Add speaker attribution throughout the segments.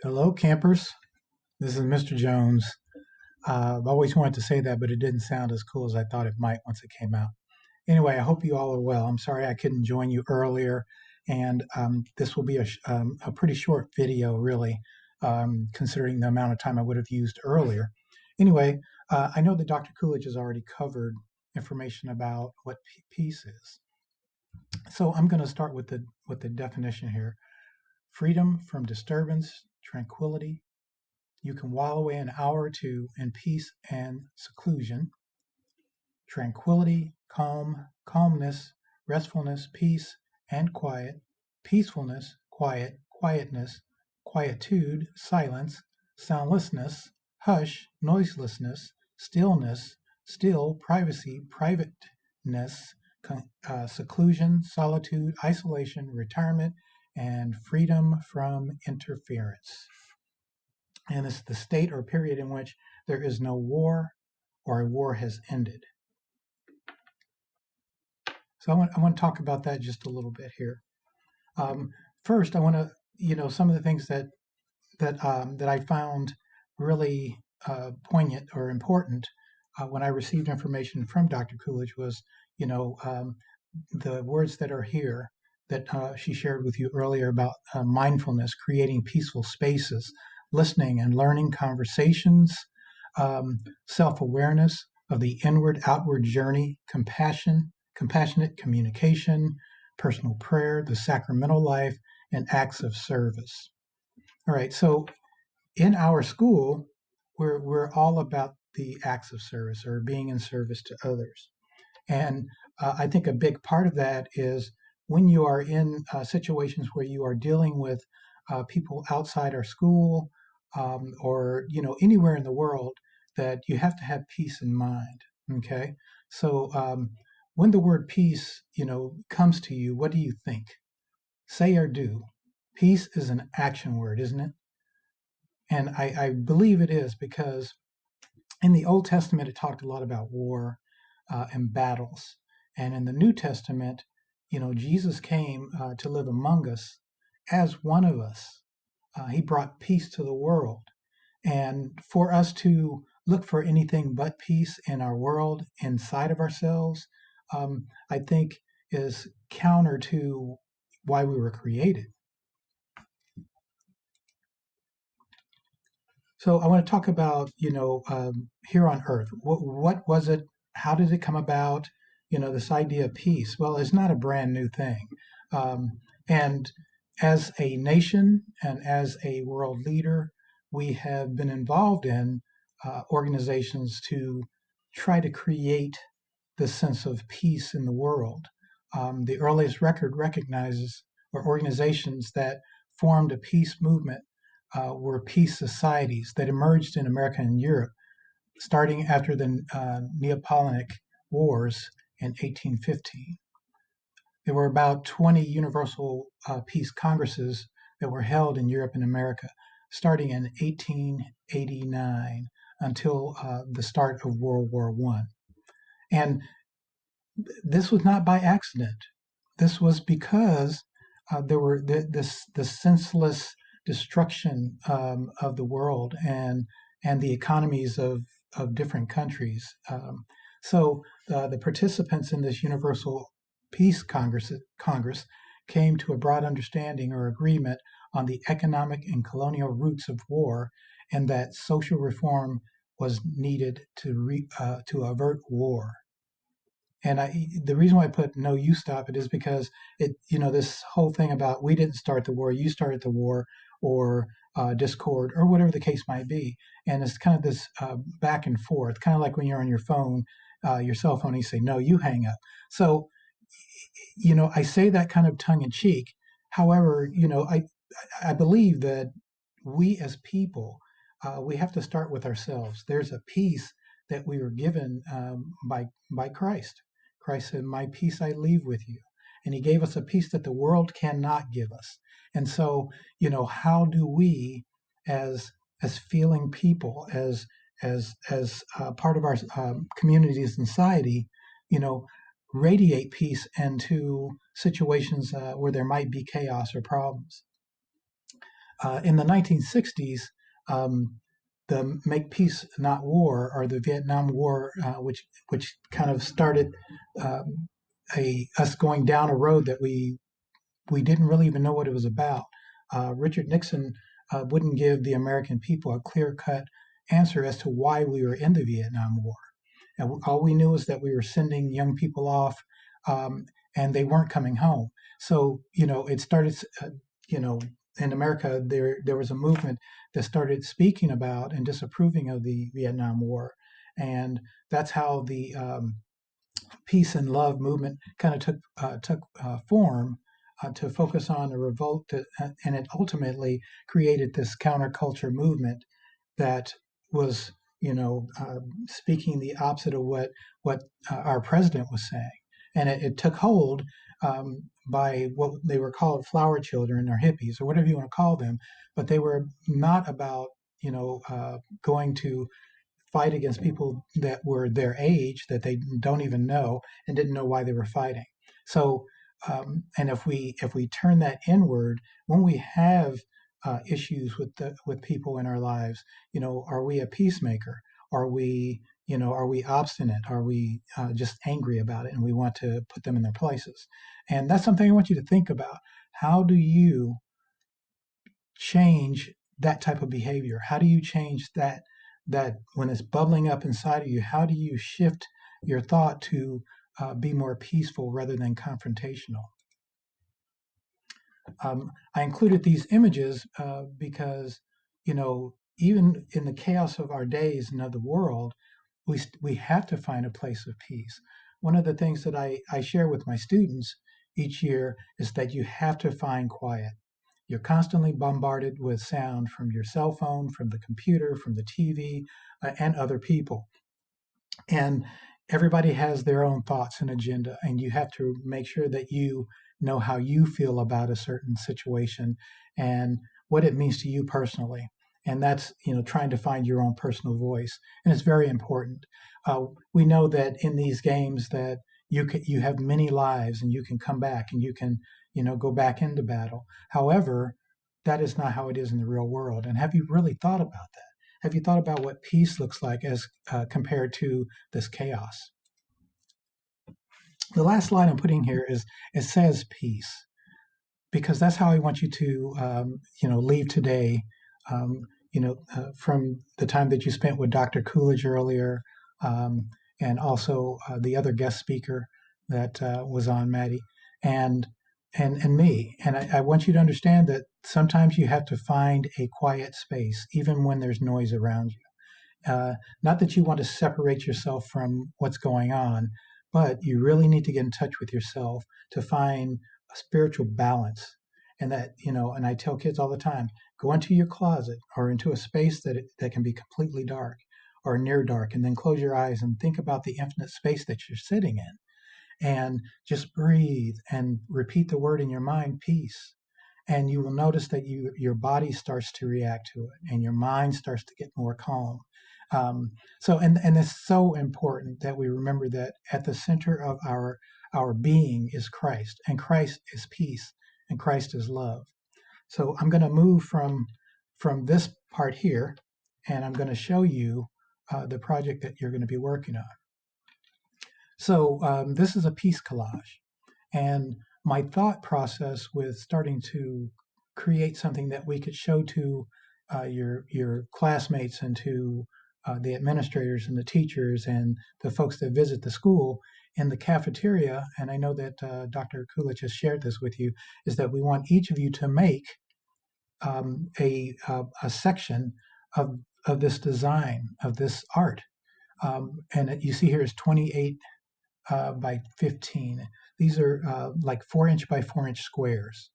Speaker 1: Hello, campers. This is Mr. Jones. I've always wanted to say that, but it didn't sound as cool as I thought it might once it came out. Anyway, I hope you all are well. I'm sorry I couldn't join you earlier, and this will be a pretty short video, really, considering the amount of time I would have used earlier. Anyway, I know that Dr. Coolidge has already covered information about what peace is, so I'm going to start with the definition here: freedom from disturbance, tranquility. You can while away an hour or two in peace and seclusion, tranquility, calmness, restfulness, peace and quiet, peacefulness, quietness, quietude, silence, soundlessness, hush, noiselessness, stillness, still, privacy, privateness, seclusion, solitude, isolation, retirement, and freedom from interference. And it's the state or period in which there is no war or a war has ended. So I want to talk about that just a little bit here. Um, First, I want to, some of the things that I found really poignant or important when I received information from Dr. Coolidge was, you know, um, the words that are here that she shared with you earlier about mindfulness, creating peaceful spaces, listening and learning conversations, self awareness of the inward outward journey, compassionate communication, personal prayer, the sacramental life, and acts of service. All right, so in our school, we're all about the acts of service or being in service to others. And I think a big part of that is when you are in situations where you are dealing with people outside our school or anywhere in the world, that you have to have peace in mind. Okay, so when the word peace comes to you, what do you think? Say or do. Peace is an action word, isn't it? And I believe it is because in the Old Testament, it talked a lot about war and battles. And in the New Testament, Jesus came to live among us as one of us. He brought peace to the world. And for us to look for anything but peace in our world, inside of ourselves, I think is counter to why we were created. So I want to talk about, here on Earth. What was it? How did it come about? This idea of peace. Well, it's not a brand new thing. And as a nation and as a world leader, we have been involved in organizations to try to create this sense of peace in the world. The earliest record recognizes or organizations that formed a peace movement were peace societies that emerged in America and Europe starting after the Neapolitan Wars in 1815. There were about 20 universal peace congresses that were held in Europe and America starting in 1889 until the start of World War I. And this was not by accident. This was because there were this senseless destruction of the world and the economies of different countries. So the participants in this Universal Peace Congress came to a broad understanding or agreement on the economic and colonial roots of war, and that social reform was needed to avert war. And the reason why I put no, you stop it is because this whole thing about we didn't start the war, you started the war, or discord, or whatever the case might be. And it's kind of this back and forth, kind of like when you're on your phone, your cell phone, and you say, no, you hang up. So, I say that kind of tongue in cheek. However, I believe that we as people, we have to start with ourselves. There's a peace that we were given by Christ. Christ said, "My peace I leave with you," and He gave us a peace that the world cannot give us. And so, how do we, as feeling people, as part of our communities and society, you know, radiate peace into situations where there might be chaos or problems? In the 1960s, um, the Make Peace Not War, or the Vietnam War, which kind of started um, us going down a road that we didn't really even know what it was about. Richard Nixon wouldn't give the American people a clear cut answer as to why we were in the Vietnam War. And all we knew is that we were sending young people off, um, and they weren't coming home. So it started. You know, in America, there was a movement that started speaking about and disapproving of the Vietnam War, and that's how the peace and love movement kind of took form to focus on a revolt, and it ultimately created this counterculture movement that was, speaking the opposite of what our president was saying, and it took hold by what they were called flower children or hippies or whatever you want to call them, but they were not about going to fight against people that were their age that they don't even know and didn't know why they were fighting. So, and if we turn that inward, when we have issues with people in our lives, are we a peacemaker? Are we obstinate? Are we just angry about it and we want to put them in their places? And that's something I want you to think about. How do you change that type of behavior? How do you change that when it's bubbling up inside of you? How do you shift your thought to be more peaceful rather than confrontational? I included these images because even in the chaos of our days and of the world, we have to find a place of peace. One of the things that I share with my students each year is that you have to find quiet. You're constantly bombarded with sound from your cell phone, from the computer, from the TV, and other people. And everybody has their own thoughts and agenda, and you have to make sure that you know how you feel about a certain situation and what it means to you personally. And that's trying to find your own personal voice, and it's very important. We know that in these games that you have many lives, and you can come back and you can go back into battle. However, that is not how it is in the real world. And have you really thought about that? Have you thought about what peace looks like as compared to this chaos? The last line I'm putting here is it says peace because that's how I want you to leave today. From the time that you spent with Dr. Coolidge earlier, um, and also the other guest speaker that was on, Maddie, and and me. And I want you to understand that sometimes you have to find a quiet space, even when there's noise around you. Not that you want to separate yourself from what's going on, but you really need to get in touch with yourself to find a spiritual balance. And and I tell kids all the time, go into your closet or into a space that can be completely dark or near dark, and then close your eyes and think about the infinite space that you're sitting in. And just breathe and repeat the word in your mind, peace, and you will notice that your body starts to react to it and your mind starts to get more calm. So it's so important that we remember that at the center of our being is Christ, and Christ is peace, and Christ is love. So I'm going to move from this part here, and I'm going to show you the project that you're going to be working on. So this is a peace collage. And my thought process with starting to create something that we could show to your classmates and to the administrators and the teachers and the folks that visit the school in the cafeteria, and I know that Dr. Coolidge has shared this with you, is that we want each of you to make a section of this design, of this art. And you see here is 28 by 15. These are like 4-inch by 4-inch squares.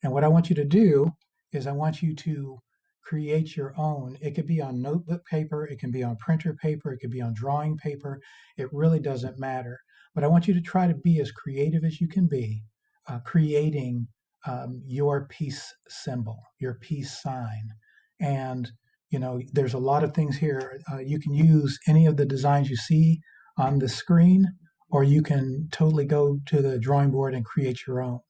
Speaker 1: And what I want you to do is I want you to create your own. It could be on notebook paper, it can be on printer paper, it could be on drawing paper. It really doesn't matter. But I want you to try to be as creative as you can be, creating your peace symbol, your peace sign. And there's a lot of things here. You can use any of the designs you see on the screen, or you can totally go to the drawing board and create your own.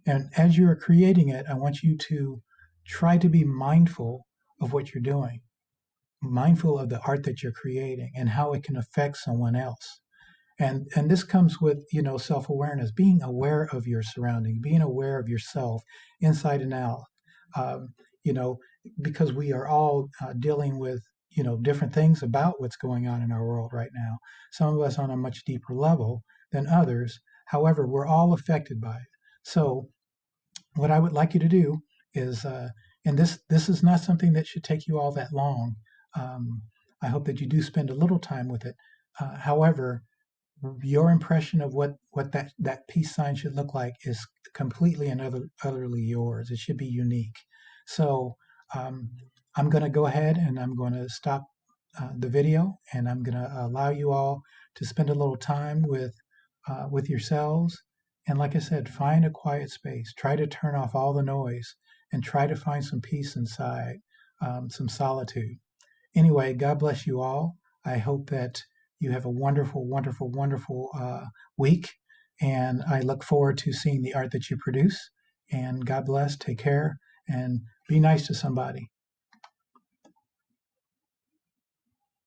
Speaker 1: And as you're creating it, I want you to try to be mindful of what you're doing, mindful of the art that you're creating and how it can affect someone else. And this comes with, self-awareness, being aware of your surroundings, being aware of yourself inside and out. um, you know because we are all dealing with different things about what's going on in our world right now, some of us on a much deeper level than others. However, we're all affected by it. So what I would like you to do is, and this is not something that should take you all that long. um, I hope that you do spend a little time with it. However, your impression of what that peace sign should look like is completely and utterly yours. It should be unique. So um, I'm going to go ahead and I'm going to stop the video, and I'm going to allow you all to spend a little time with yourselves. And like I said, find a quiet space. Try to turn off all the noise and try to find some peace inside, some solitude. Anyway, God bless you all. I hope that you have a wonderful, wonderful, wonderful week. And I look forward to seeing the art that you produce. And God bless, take care, and be nice to somebody.